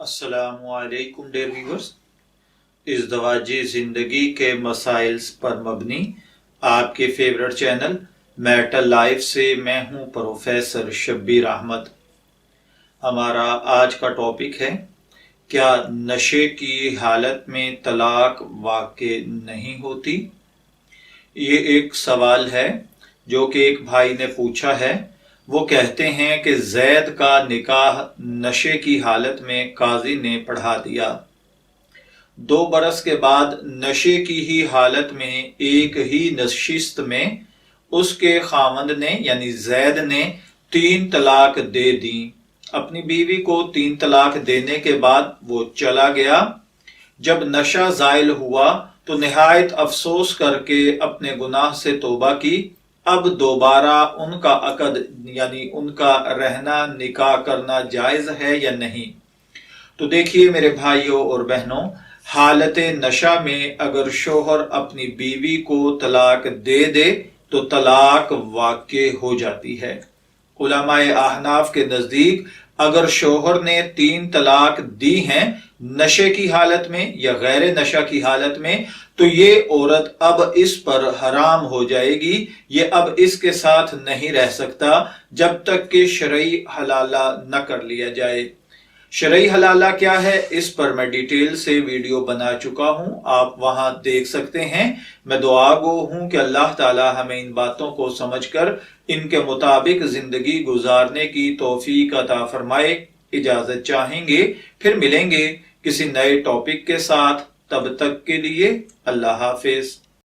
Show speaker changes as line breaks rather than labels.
अस्सलामुअलैकुम dear viewers. इज़दवाजी ज़िंदगी के मसाइल पर मबनी आपके फेवरेट चैनल मैटल लाइफ से मैं हूं प्रोफेसर शब्बीर अहमद। हमारा आज का टॉपिक है, क्या नशे की हालत में तलाक वाक़ई नहीं होती। ये एक सवाल है जो कि एक भाई ने पूछा है। वो कहते हैं कि जैद का निकाह नशे की हालत में काजी ने पढ़ा दिया। 2 बरस के बाद नशे की ही हालत में एक ही नशिस्त में उसके खामंद ने यानी जैद ने 3 तलाक दे दी। अपनी बीवी को 3 तलाक देने के बाद वो चला गया। जब नशा जायल हुआ तो निहायत अफसोस करके अपने गुनाह से तौबा की। अब दोबारा उनका अकद यानी उनका रहना निकाह करना जायज है या नहीं। तो देखिए मेरे भाइयों और बहनों, हालत नशा में अगर शोहर अपनी बीवी को तलाक दे दे तो तलाक वाक़ई हो जाती है। उलमाए अहनाफ के नजदीक अगर शोहर ने 3 तलाक दी हैं नशे की हालत में या गैर नशा की हालत में, तो ये औरत अब इस पर हराम हो जाएगी। ये अब इसके साथ नहीं रह सकता जब तक कि शरई हलाला न कर लिया जाए। शरई हलाला क्या है, इस पर मैं डिटेल से वीडियो बना चुका हूं, आप वहां देख सकते हैं। मैं दुआ गो हूं कि अल्लाह ताला हमें इन बातों को समझकर इनके मुताबिक जिंदगी गुजारने की तौफीक अता फरमाए। इजाजत चाहेंगे, फिर मिलेंगे किसी नए टॉपिक के साथ। तब तक के लिए अल्लाह हाफिज।